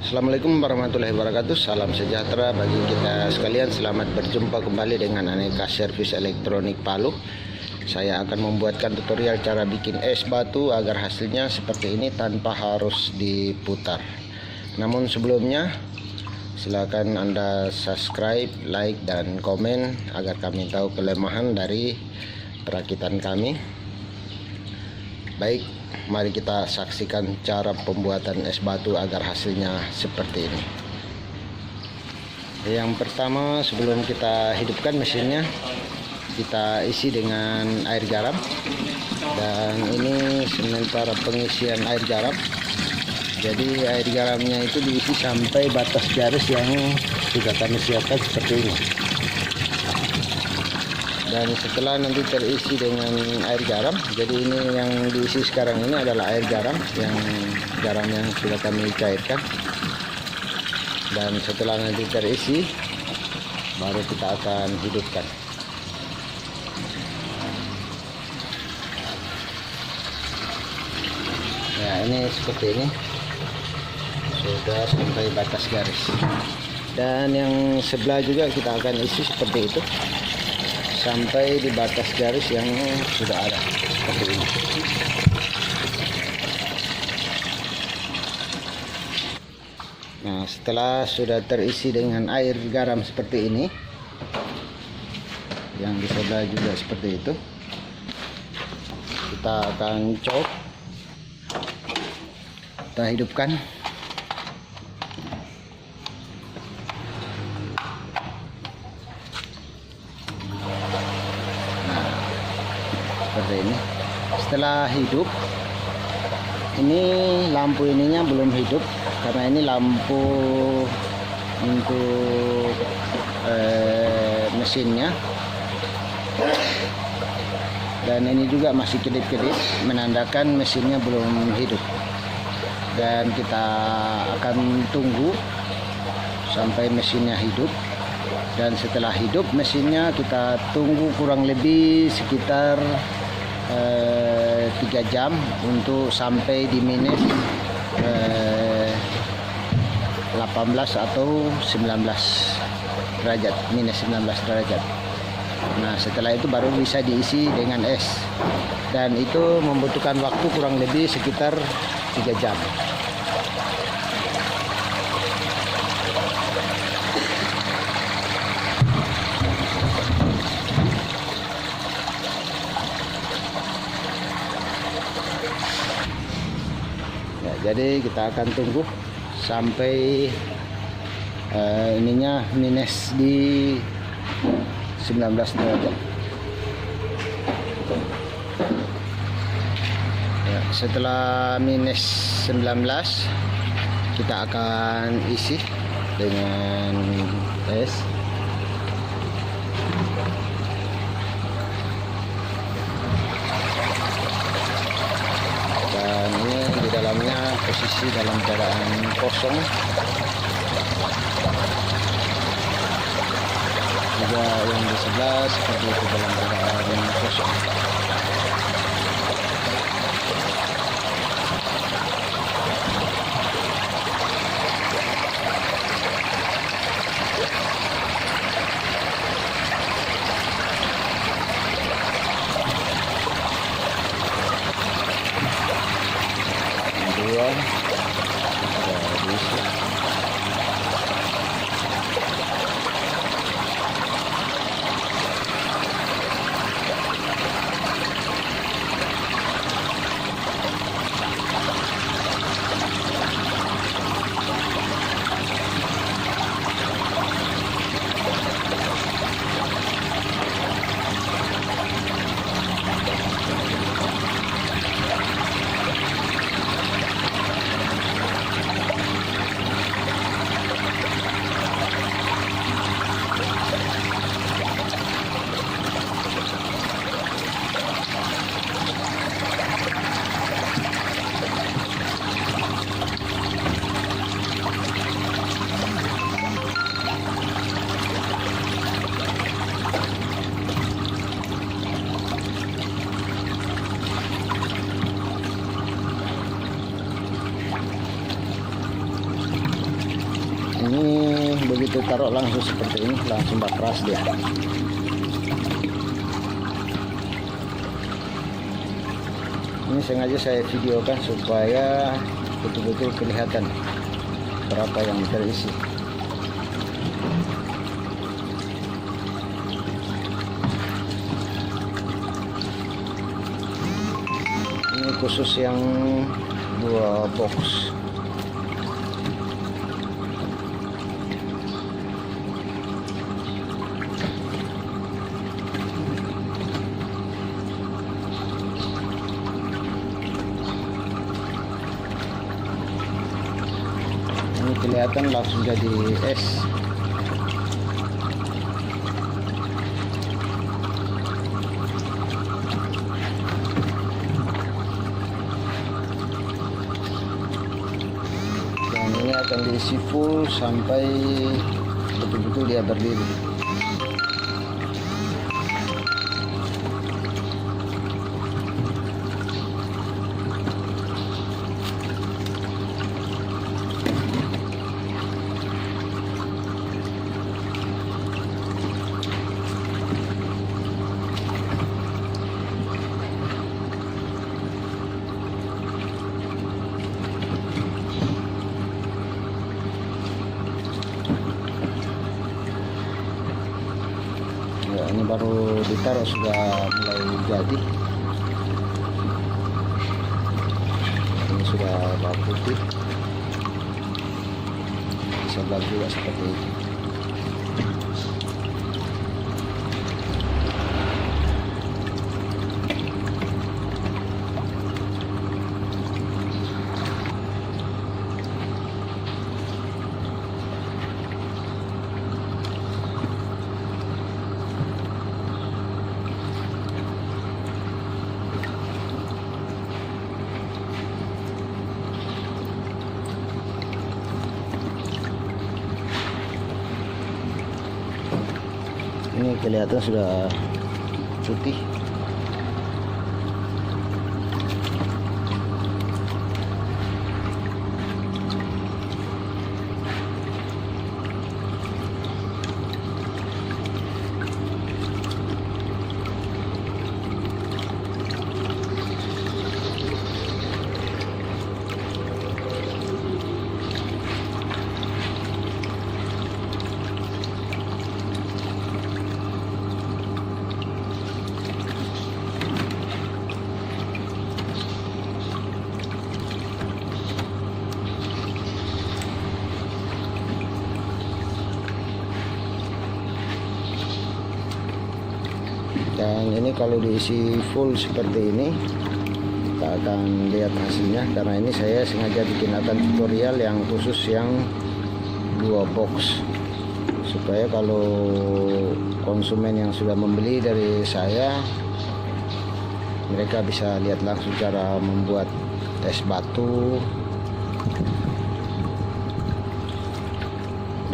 Assalamualaikum warahmatullahi wabarakatuh. Salam sejahtera bagi kita sekalian. Selamat berjumpa kembali dengan Aneka Servis Elektronik Palu. Saya akan membuatkan tutorial cara bikin es batu agar hasilnya seperti ini tanpa harus diputar. Namun sebelumnya, silakan Anda subscribe, like, dan komen agar kami tahu kelemahan dari perakitan kami. Baik, mari kita saksikan cara pembuatan es batu agar hasilnya seperti ini. Yang pertama, sebelum kita hidupkan mesinnya, kita isi dengan air garam. Dan ini sementara pengisian air garam. Jadi air garamnya itu diisi sampai batas garis yang sudah kami siapkan seperti ini. Dan setelah nanti terisi dengan air garam, jadi ini yang diisi sekarang ini adalah air garam yang sudah kami cairkan. Dan setelah nanti terisi, baru kita akan hidupkan. Ya, ini seperti ini, sudah sampai batas garis. Dan yang sebelah juga kita akan isi seperti itu, sampai di batas garis yang sudah ada seperti ini. Nah, setelah sudah terisi dengan air garam seperti ini, yang di sebelah juga seperti itu, kita akan kita hidupkan. Seperti ini. Setelah hidup, ini lampu ininya belum hidup karena ini lampu untuk mesinnya, dan ini juga masih kedip-kedip menandakan mesinnya belum hidup. Dan kita akan tunggu sampai mesinnya hidup. Dan setelah hidup mesinnya, kita tunggu kurang lebih sekitar 3 jam untuk sampai di minus 18 atau 19 derajat, minus 19 derajat. Nah, setelah itu baru bisa diisi dengan es, dan itu membutuhkan waktu kurang lebih sekitar 3 jam. Jadi kita akan tunggu sampai ininya minus di 19 derajat. Ya, setelah minus 19, kita akan isi dengan es. Dan ini di dalamnya posisi dalam keadaan kosong. Juga yang di sebelah seperti itu dalam keadaan kosong. Ini begitu taruh langsung seperti ini, langsung bakras dia. Ini sengaja saya videokan supaya betul-betul kelihatan berapa yang terisi. Ini khusus yang 2 box. Ini kelihatan langsung jadi es. Dan ini akan diisi full sampai betul-betul dia berdiri. Ya, ini baru ditaruh sudah mulai jadi. Ini sudah bawang putih, bisa juga seperti ini. Ini kelihatan sudah putih. Dan ini kalau diisi full seperti ini, kita akan lihat hasilnya. Karena ini saya sengaja bikin tutorial yang khusus yang 2 box, supaya kalau konsumen yang sudah membeli dari saya, mereka bisa lihat langsung cara membuat es batu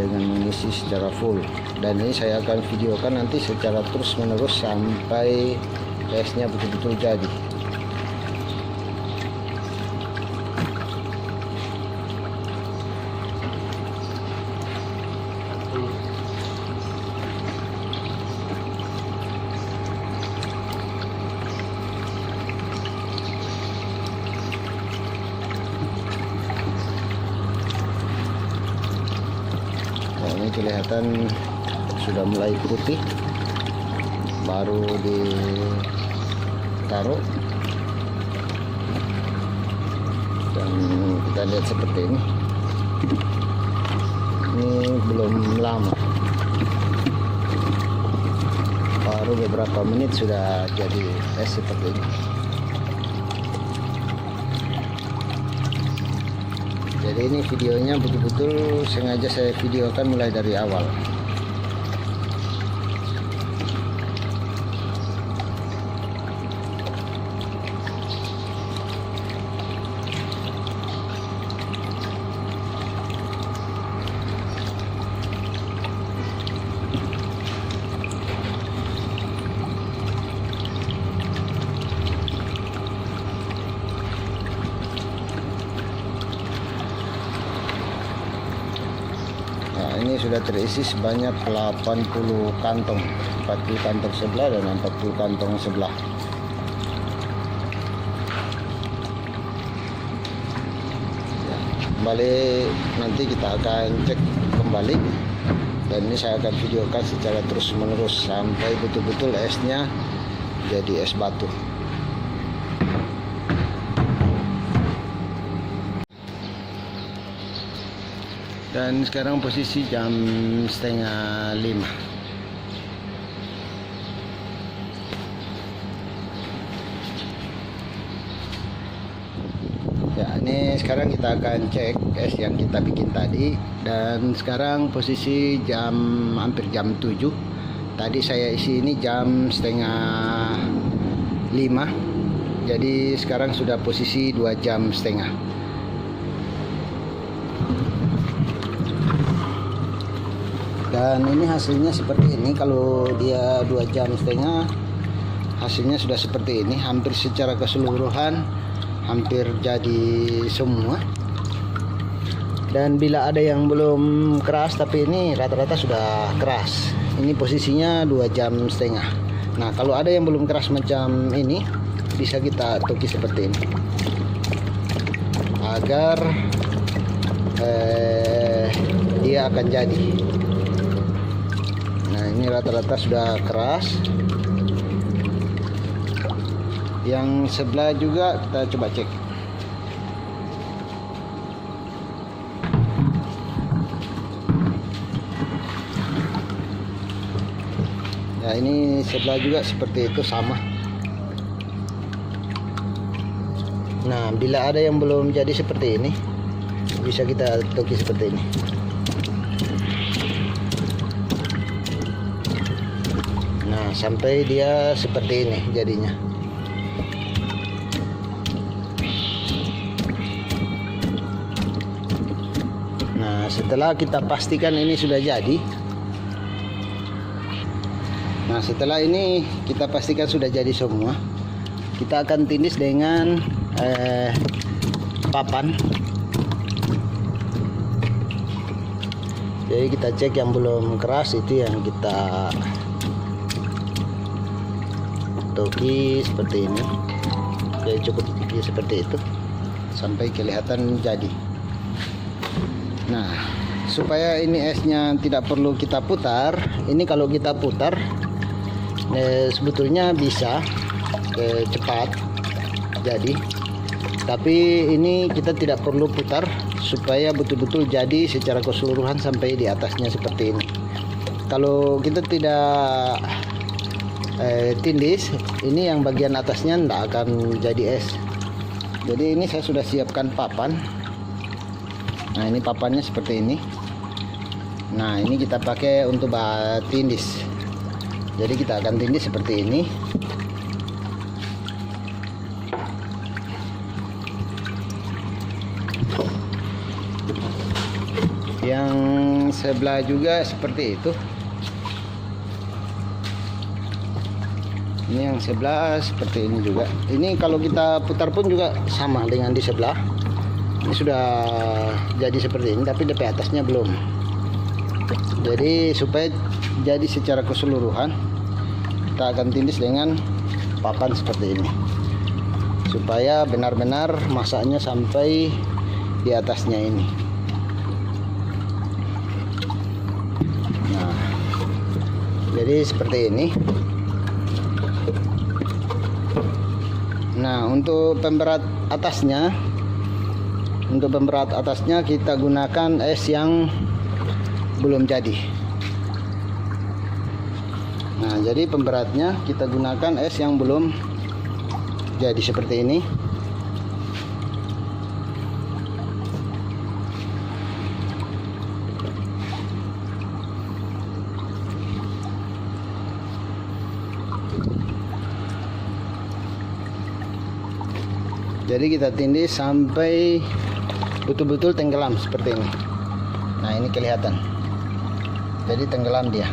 dengan mengisi secara full. Dan ini saya akan videokan nanti secara terus menerus sampai esnya betul-betul jadi. Nah, ini kelihatan sudah mulai putih, baru ditaruh, dan kita lihat seperti ini. Ini belum lama, baru beberapa menit sudah jadi es seperti ini. Jadi ini videonya betul-betul sengaja saya videokan mulai dari awal. ini sudah terisi sebanyak 80 kantong, 40 kantong sebelah dan 40 kantong sebelah. Kembali nanti kita akan cek kembali, dan ini saya akan videokan secara terus menerus sampai betul-betul esnya jadi es batu. Dan sekarang posisi jam 4:30. Ya, ini sekarang kita akan cek es yang kita bikin tadi. Dan sekarang posisi hampir jam 7. Tadi saya isi ini jam 4:30. Jadi sekarang sudah posisi 2 jam setengah. Dan ini hasilnya seperti ini. Kalau dia 2 jam setengah, hasilnya sudah seperti ini. Hampir secara keseluruhan hampir jadi semua. Dan bila ada yang belum keras, tapi ini rata-rata sudah keras. Ini posisinya 2 jam setengah. Nah, kalau ada yang belum keras macam ini, bisa kita tuki seperti ini agar dia akan jadi. Nah, ini rata-rata sudah keras. Yang sebelah juga kita coba cek. Nah, ini sebelah juga seperti itu, sama. Nah, bila ada yang belum jadi seperti ini, bisa kita tuki seperti ini. Nah, sampai dia seperti ini jadinya. Nah, setelah kita pastikan ini sudah jadi. Nah, setelah ini kita pastikan sudah jadi semua, kita akan tindis dengan papan. Jadi kita cek yang belum keras, itu yang kita toki seperti ini. Jadi cukup seperti itu sampai kelihatan jadi. Nah, supaya ini esnya tidak perlu kita putar, ini kalau kita putar sebetulnya bisa cepat jadi, tapi ini kita tidak perlu putar supaya betul-betul jadi secara keseluruhan sampai di atasnya seperti ini. Kalau kita tidak tindis, ini yang bagian atasnya tidak akan jadi es. Jadi ini saya sudah siapkan papan. Nah, ini papannya seperti ini. Nah, ini kita pakai untuk tindis. Jadi kita akan tindis seperti ini. Yang sebelah juga seperti itu. Ini yang sebelah seperti ini juga. Ini kalau kita putar pun juga sama dengan di sebelah. Ini sudah jadi seperti ini, tapi DP atasnya belum. Jadi supaya jadi secara keseluruhan, kita akan tindis dengan papan seperti ini, supaya benar-benar masaknya sampai di atasnya ini. Nah, jadi seperti ini. Nah, untuk pemberat atasnya, kita gunakan es yang belum jadi. Nah, jadi pemberatnya kita gunakan es yang belum jadi seperti ini. Jadi kita tindis sampai betul-betul tenggelam seperti ini. Nah, ini kelihatan. Jadi tenggelam dia.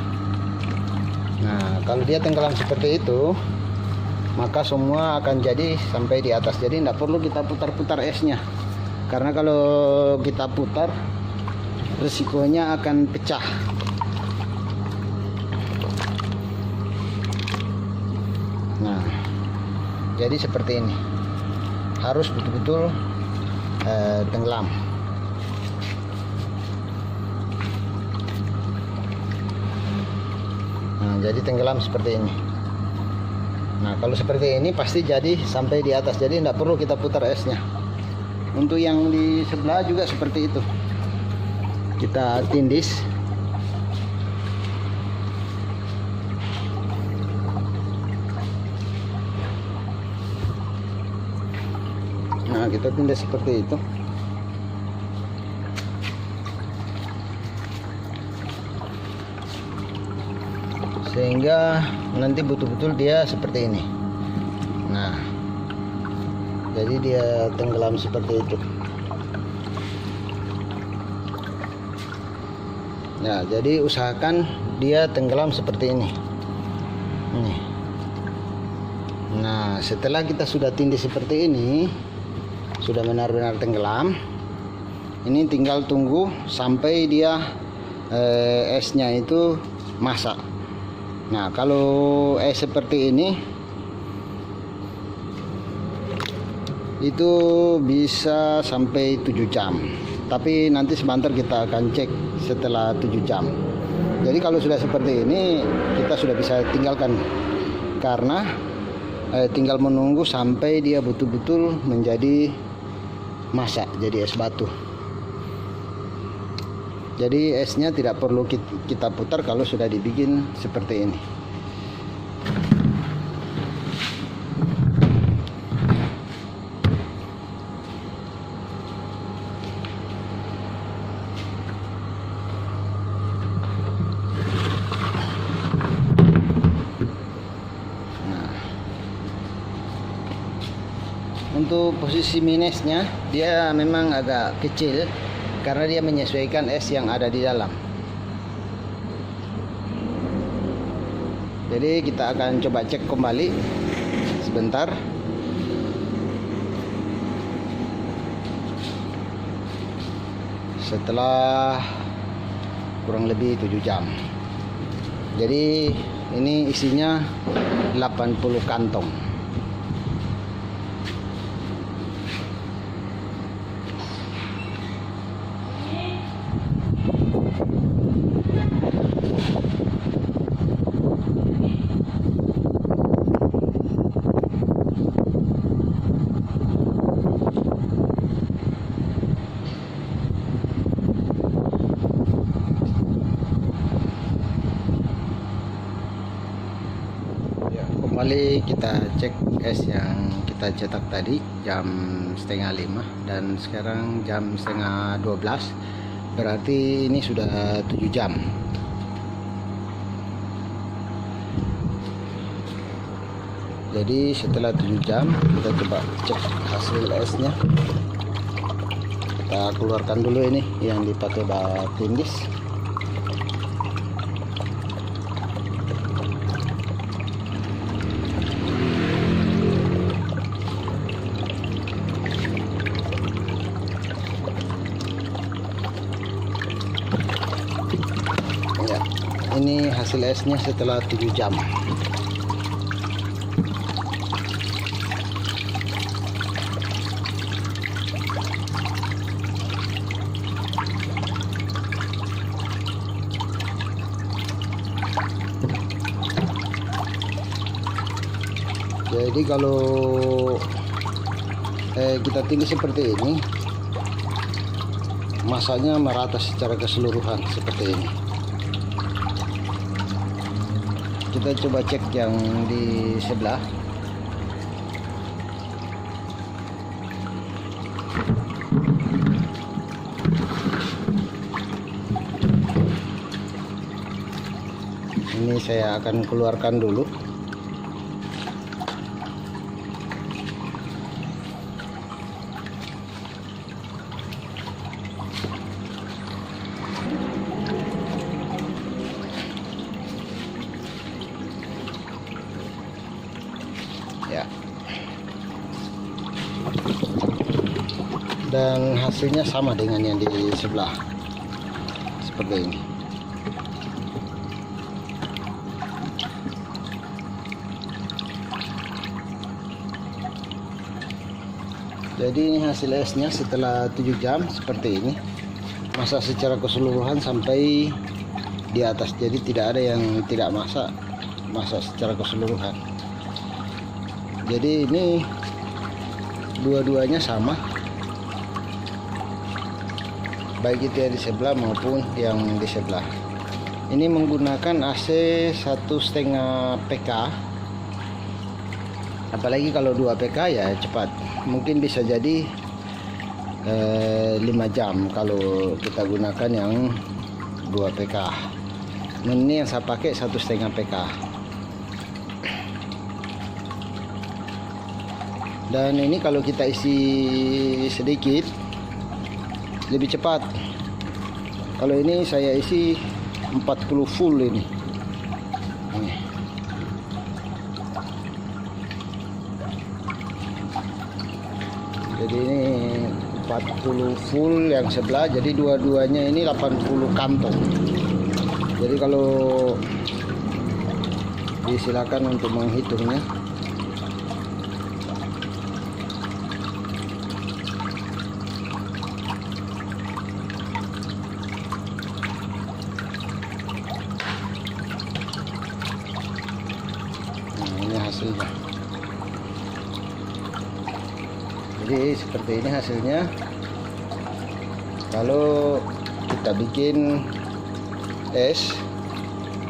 Nah, kalau dia tenggelam seperti itu, maka semua akan jadi sampai di atas. Jadi tidak perlu kita putar-putar esnya, karena kalau kita putar resikonya akan pecah. Nah, jadi seperti ini, harus betul-betul tenggelam. Nah, jadi tenggelam seperti ini. Nah, kalau seperti ini pasti jadi sampai di atas, jadi tidak perlu kita putar esnya. Untuk yang di sebelah juga seperti itu, kita tindis. Nah, kita tindis seperti itu. Sehingga nanti betul-betul dia seperti ini. Nah, jadi dia tenggelam seperti itu. Nah, jadi usahakan dia tenggelam seperti ini. Nih. Nah, setelah kita sudah tindih seperti ini, sudah benar-benar tenggelam, ini tinggal tunggu sampai dia esnya itu masak. Nah, kalau es seperti ini itu bisa sampai 7 jam. Tapi nanti sebentar kita akan cek setelah 7 jam. Jadi kalau sudah seperti ini kita sudah bisa tinggalkan, karena tinggal menunggu sampai dia betul-betul menjadi masak, jadi es batu. Jadi esnya tidak perlu kita putar kalau sudah dibikin seperti ini. Nah, untuk posisi minusnya dia memang agak kecil, karena dia menyesuaikan es yang ada di dalam. Jadi kita akan coba cek kembali sebentar. Setelah kurang lebih 7 jam. Jadi ini isinya 80 kantong. Kembali kita cek es yang kita cetak tadi jam 4:30, dan sekarang jam 11:30, berarti ini sudah 7 jam. Jadi setelah 7 jam kita coba cek hasil esnya. Kita keluarkan dulu ini yang dipakai buat tindis. Ini hasil esnya setelah 7 jam. Jadi kalau kita tindih seperti ini, masanya merata secara keseluruhan seperti ini. Kita coba cek yang di sebelah. Ini saya akan keluarkan dulu. Ya. Dan hasilnya sama dengan yang di sebelah. seperti ini. Jadi ini hasil esnya setelah 7 jam seperti ini. Masak secara keseluruhan sampai di atas, jadi tidak ada yang tidak masak secara keseluruhan. Jadi ini dua-duanya sama, baik itu yang di sebelah maupun yang di sebelah. Ini menggunakan AC 1,5 PK, apalagi kalau 2 PK ya cepat, mungkin bisa jadi 5 jam kalau kita gunakan yang 2 PK. Ini yang saya pakai 1,5 PK. Dan ini kalau kita isi sedikit lebih cepat. Kalau ini saya isi 40 full ini. Jadi ini 40 full yang sebelah, jadi dua-duanya ini 80 kantong. Jadi kalau disilakan untuk menghitungnya. Nah, ini hasilnya. Jadi seperti ini hasilnya. Kalau kita bikin es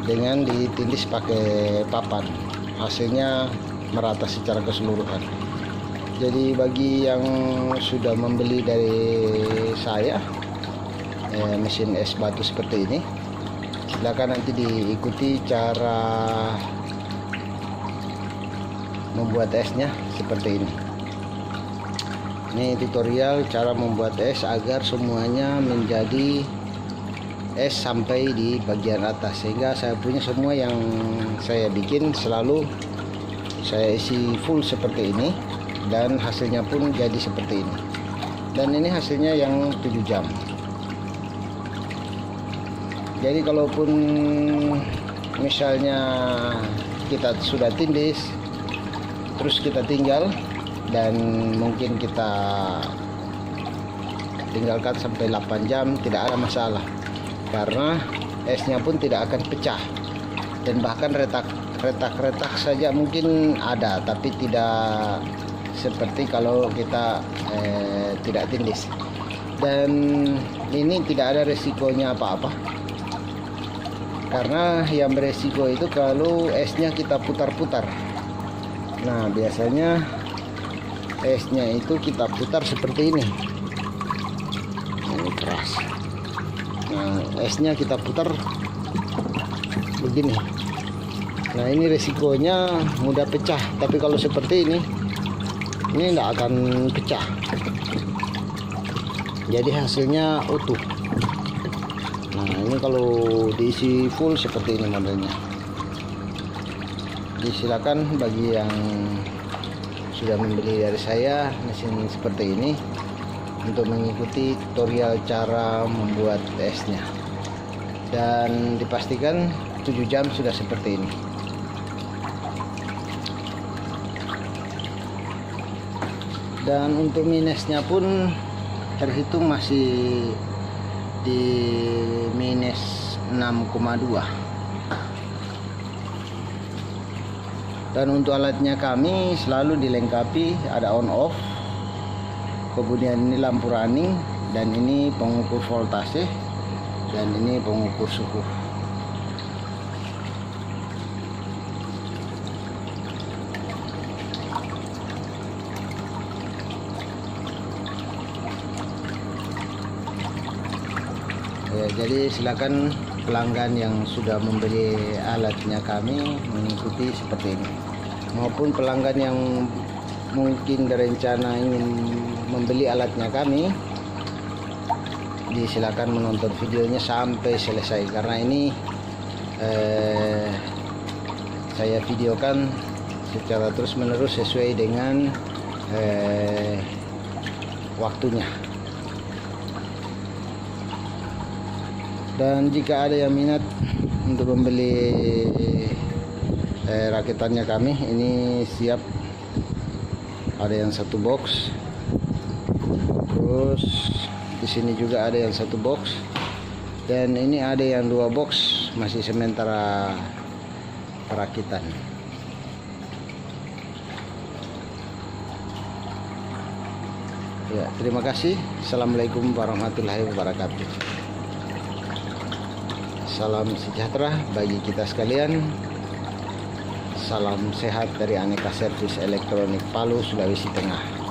dengan ditindis pakai papan, hasilnya merata secara keseluruhan. Jadi bagi yang sudah membeli dari saya mesin es batu seperti ini, silakan nanti diikuti cara membuat esnya seperti ini. Ini tutorial cara membuat es agar semuanya menjadi es sampai di bagian atas, sehingga saya punya semua yang saya bikin selalu saya isi full seperti ini, dan hasilnya pun jadi seperti ini. Dan ini hasilnya yang 7 jam. Jadi kalaupun misalnya kita sudah tindis terus kita tinggal, dan mungkin kita tinggalkan sampai 8 jam, tidak ada masalah, karena esnya pun tidak akan pecah, dan bahkan retak-retak saja mungkin ada, tapi tidak seperti kalau kita tidak tindis. Dan ini tidak ada resikonya apa-apa, karena yang beresiko itu kalau esnya kita putar-putar. Nah, biasanya esnya itu kita putar seperti ini. Ini keras. Nah, esnya kita putar begini. Nah, ini resikonya mudah pecah. Tapi kalau seperti ini tidak akan pecah. Jadi hasilnya utuh. Nah, ini kalau diisi full seperti ini modelnya. Jadi silakan bagi yang sudah membeli dari saya mesin seperti ini untuk mengikuti tutorial cara membuat esnya, dan dipastikan 7 jam sudah seperti ini. Dan untuk minusnya pun terhitung masih di minus 6,2. Dan untuk alatnya kami selalu dilengkapi ada on off, kemudian ini lampu running, dan ini pengukur voltase, dan ini pengukur suhu. Ya, jadi silakan pelanggan yang sudah membeli alatnya kami mengikuti seperti ini, maupun pelanggan yang mungkin berencana ingin membeli alatnya kami, disilakan menonton videonya sampai selesai, karena ini saya videokan secara terus menerus sesuai dengan waktunya. Dan jika ada yang minat untuk membeli rakitannya kami, ini siap. Ada yang 1 box, terus di sini juga ada yang 1 box, dan ini ada yang 2 box, masih sementara perakitan. Ya, terima kasih. Assalamualaikum warahmatullahi wabarakatuh. Salam sejahtera bagi kita sekalian. Salam sehat dari Aneka Servis Elektronik Palu, Sulawesi Tengah.